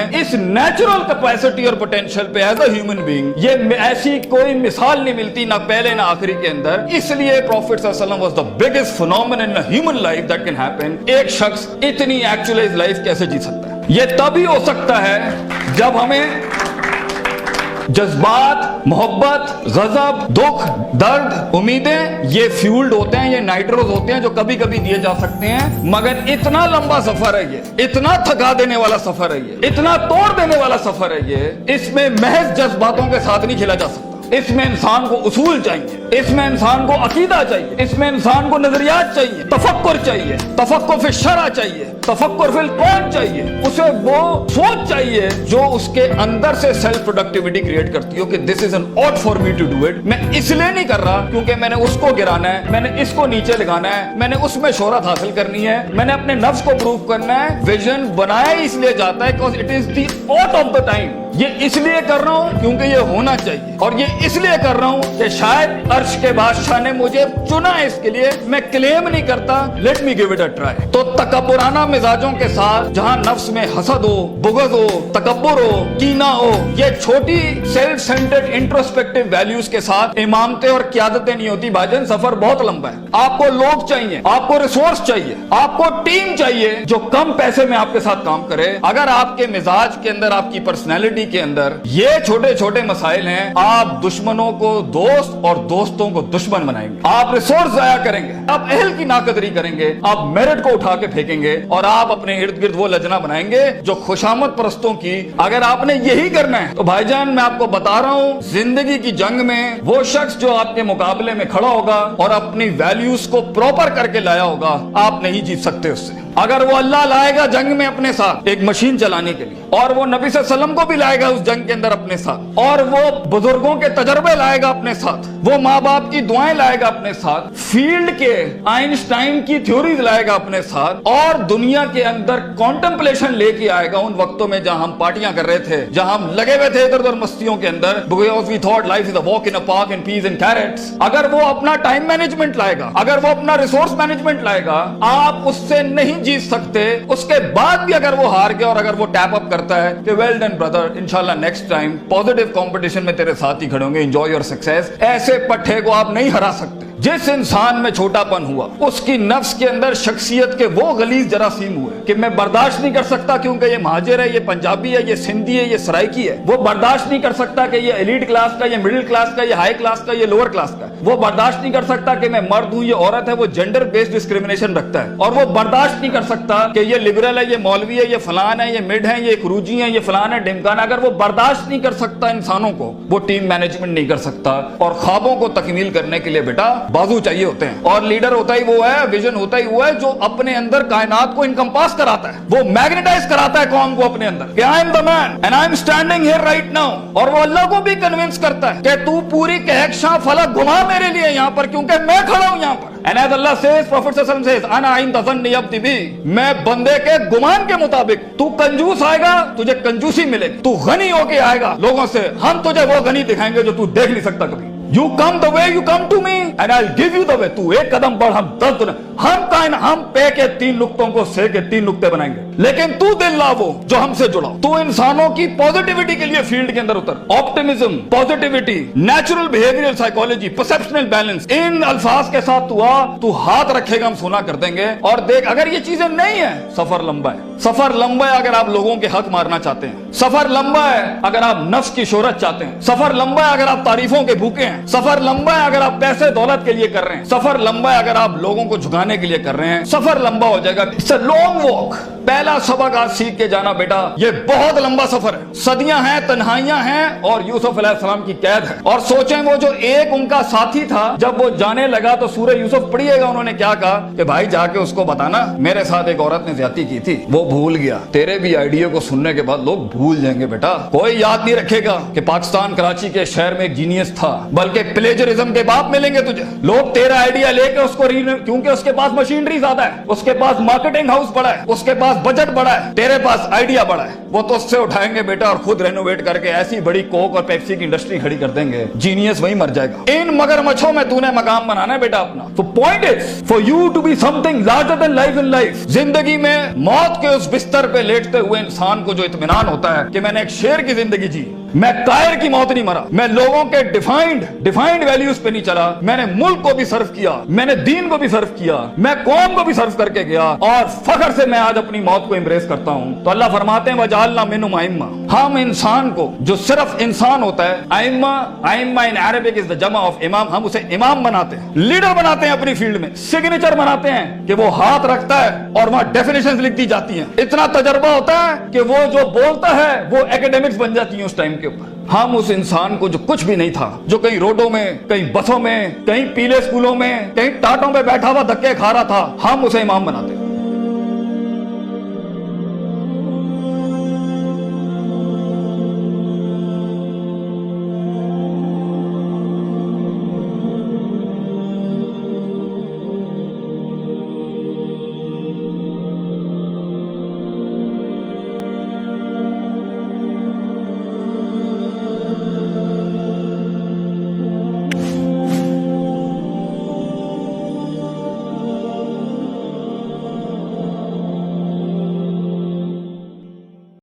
हैं इस natural capacity और पोटेंशियल पे एज अ ह्यूमन बीइंग, ये ऐसी कोई मिसाल नहीं मिलती ना पहले ना आखिरी के अंदर। इसलिए प्रॉफिट सल्लल्लाहु अलैहि वसल्लम was the biggest phenomenon in human life that can happen. एक शख्स इतनी एक्चुअलाइज लाइफ कैसे जी सकता है? ये तभी हो सकता है जब हमें जज्बात, मोहब्बत, गजब, दुख, दर्द, उम्मीदें, ये फ्यूल्ड होते हैं, ये नाइट्रोज होते हैं जो कभी कभी दिए जा सकते हैं। मगर इतना लंबा सफर है ये, इतना थका देने वाला सफर है ये, इतना तोड़ देने वाला सफर है ये, इसमें महज जज्बातों के साथ नहीं खेला जा सकता। इसमें इंसान को उसूल चाहिए, इसमें इंसान को अकीदा चाहिए, इसमें इंसान को नजरियात चाहिए, तफक्कुर चाहिए, तफक्कुर फिल शरअ चाहिए, तफक्कुर फिल कौन चाहिए, उसे वो सोच चाहिए जो उसके अंदर से सेल्फ प्रोडक्टिविटी क्रिएट करती हो कि this is an ought for me to do it. मैं इसलिए नहीं कर रहा क्योंकि मैंने उसको गिराना है, मैंने इसको नीचे लगाना है, मैंने उसमें शोहरत हासिल करनी है, मैंने अपने नफ्स को प्रूव करना है। विजन बनाया इसलिए जाता है because it is the ought of the time. ये इसलिए कर रहा हूं क्योंकि ये होना चाहिए, और ये इसलिए कर रहा हूं कि शायद अर्श के बादशाह ने मुझे चुना है इसके लिए। मैं क्लेम नहीं करता, let me give it a try. तो तकब्बुराना मिजाजों के साथ जहां नफ्स में हसद हो, बुग़्ज़ हो, तकब्बुर हो, कीना हो, ये छोटी सेल्फ सेंटर्ड इंट्रोस्पेक्टिव वैल्यूज के साथ इमामतें और क़यादतें नहीं होती भाईजान। सफर बहुत लंबा है। आपको लोग चाहिए, आपको रिसोर्स चाहिए, आपको टीम चाहिए जो कम पैसे में आपके साथ काम करे। अगर आपके मिजाज के अंदर, आपकी पर्सनैलिटी के अंदर ये छोटे छोटे मसाइल हैं, आप दुश्मनों को दोस्त और दोस्तों को दुश्मन बनाएंगे, आप रिसोर्स जाया करेंगे, आप अहल की नाकदरी करेंगे, आप मेरिट को उठा के फेंकेंगे, और आप अपने इर्द गिर्द वो लजना बनाएंगे जो खुशामद परस्तों की। अगर आपने यही करना है तो भाईजान मैं आपको बता रहा हूं, जिंदगी की जंग में वो शख्स जो आपके मुकाबले में खड़ा होगा और अपनी वैल्यूज को प्रॉपर करके लाया होगा, आप नहीं जीत सकते उससे। अगर वो अल्लाह लाएगा जंग में अपने साथ एक मशीन चलाने के लिए, और वो नबी सल्लल्लाहु अलैहि वसल्लम को भी लाएगा उस जंग के अंदर अपने साथ, और वो बुजुर्गों के तजर्बे लाएगा अपने साथ, वो माँ बाप की दुआएं लाएगा अपने साथ, फील्ड के आइंस्टाइन की थ्योरीज लाएगा अपने साथ, और दुनिया के अंदर कॉन्टेम्पलेशन लेके आएगा उन वक्तों में जहां हम पार्टियां कर रहे थे, जहां हम लगे हुए थे इधर उधर मस्तियों के अंदर, because we thought life is a walk in a park and peas and carrots। अगर वो अपना टाइम मैनेजमेंट लाएगा, अगर वो अपना रिसोर्स मैनेजमेंट लाएगा, आप उससे नहीं जीत सकते। उसके बाद भी अगर वो हार गया और अगर वो टैप अप करता है कि वेल डन ब्रदर, इंशाल्लाह नेक्स्ट टाइम पॉजिटिव कंपटीशन में तेरे साथ ही खड़े होंगे, एंजॉय योर सक्सेस, ऐसे पट्टे को आप नहीं हरा सकते। जिस इंसान में छोटापन हुआ, उसकी नफ्स के अंदर शख्सियत के वो गलीज जरासीम हुए कि मैं बर्दाश्त नहीं कर सकता क्योंकि ये महाजिर है, ये पंजाबी है, ये सिंधी है, ये सराइकी है। वो बर्दाश्त नहीं कर सकता कि ये एलीट क्लास का, ये मिडिल क्लास का, ये हाई क्लास का, ये लोअर क्लास का। वो बर्दाश्त नहीं कर सकता कि मैं मर्द हूं, ये औरत है। वो जेंडर बेस्ड डिस्क्रिमिनेशन रखता है। और वो बर्दाश्त नहीं कर सकता कि ये लिबरल है, ये मौलवी है, ये फलान है, ये मिड है, ये खरूजी है, ये फलान है, ढिमकान। अगर वो बर्दाश्त नहीं कर सकता इंसानों को, वो टीम मैनेजमेंट नहीं कर सकता। और ख्वाबों को तकमील करने के लिए बेटा बाजू चाहिए होते हैं, और लीडर होता ही वो है, विजन होता ही वो है जो अपने अंदर कायनात को इनकम्पास कराता है, वो मैग्नेटाइज कराता है कौम को अपने अंदर कि I am the man and I am standing here right now. और वो अल्लाह को भी कन्विंस करता है कि तू पूरी कहकशां फलक घुमा मेरे लिए यहाँ पर, क्योंकि मैं खड़ा हूं यहाँ पर। And as Allah says, Prophet sallallahu alaihi wasallam says, "Ana inda dhanni abdi bi." मैं बंदे के गुमान के मुताबिक, तू कंजूस आएगा तुझे कंजूसी मिलेगी, तू गनी होके आएगा लोगों से, हम तुझे वो गनी दिखाएंगे जो तू देख नहीं सकता कभी। You come the way you come to me and I'll give you the way। तू एक कदम बढ़, हम 10 दुना। हम पे के 3 नुक्तों को से के 3 नुक्ते बनाएंगे, लेकिन तू दिल ला वो जो हमसे जुड़ा। तू इंसानों की पॉजिटिविटी के लिए फील्ड के अंदर उतर। Optimism, positivity, natural behavioural psychology, perceptional balance, इन अल्फाज के साथ तू हाथ रखेगा, हम सोना कर देंगे। और देख, अगर ये चीजें नहीं है, सफर लंबा है। सफर लंबा है अगर आप लोगों के हक मारना चाहते हैं, सफर लंबा है अगर आप नफ्स की शोहरत चाहते हैं, सफर लंबा है अगर आप तारीफों के भूखे हैं, सफर लंबा है अगर आप पैसे दौलत के लिए कर रहे हैं, सफर लंबा है अगर आप लोगों को झुकाने के लिए कर रहे हैं, सफर लंबा हो जाएगा। It's a long walk. पहला सबक आज सीख के जाना बेटा, ये बहुत लंबा सफर है। सदियां हैं, तन्हाइयां हैं, और यूसुफ अलैहिस्सलाम की कैद है। और सोचें वो जो एक उनका साथी था, जब वो जाने लगा तो सूरह यूसुफ पढ़िएगा, उन्होंने क्या कहा कि भाई जाके उसको बताना मेरे साथ एक औरत ने ज्यादती की थी, वो भूल गया। तेरे भी आइडिया को सुनने के बाद लोग भूल जाएंगे बेटा, कोई याद नहीं रखेगा कि पाकिस्तान कराची के शहर में एक जीनियस था, बल्कि प्लेजरिज्म के बाप मिलेंगे तुझे। लोग तेरा आइडिया लेके उसको क्योंकि उसके पास मशीनरी ज्यादा है, उसके पास मार्केटिंग हाउस बड़ा है, उसके पास बजट बड़ा है, तेरे पास आइडिया बड़ा है, वो तो उससे उठाएंगे बेटा और खुद रेनोवेट करके ऐसी बड़ी कोक और पेप्सी की इंडस्ट्री खड़ी कर देंगे। जीनियस वहीं मर जाएगा। इन मगरमच्छों में तूने मकाम बनाना है बेटा अपना। So point is for you to be something larger than life in life. जिंदगी में मौत के उस बिस्तर पे लेटते हुए इंसान को जो इत्मीनान होता है कि मैंने एक शेर की जिंदगी जी, मैं कायर की मौत नहीं मरा, मैं लोगों के डिफाइंड वैल्यूज पे नहीं चला, मैंने मुल्क को भी सर्व किया, मैंने दीन को भी सर्व किया, मैं कौम को भी सर्व करके गया और फख्र से मैं आज अपनी मौत को एम्ब्रेस करता हूं। तो अल्लाह फरमाते हैं वजालना मिनहुम आइम्मा, हम इंसान को जो सिर्फ इंसान होता है, आइम्मा इन अरबिक इज द जमा ऑफ इमाम, हम उसे इमाम बनाते हैं, लीडर बनाते हैं अपनी फील्ड में, सिग्नेचर बनाते हैं कि वो हाथ रखता है और वहां डेफिनेशंस लिख दी जाती हैं। इतना तजर्बा होता है कि वो जो बोलता है वो एकेडमिक्स बन जाती है उस टाइम के ऊपर। हम उस इंसान को जो कुछ भी नहीं था, जो कहीं रोडों में, कहीं बसों में, कहीं पीले स्कूलों में, कहीं टाटों पे बैठा हुआ धक्के खा रहा था, हम उसे इमाम बनाते हैं।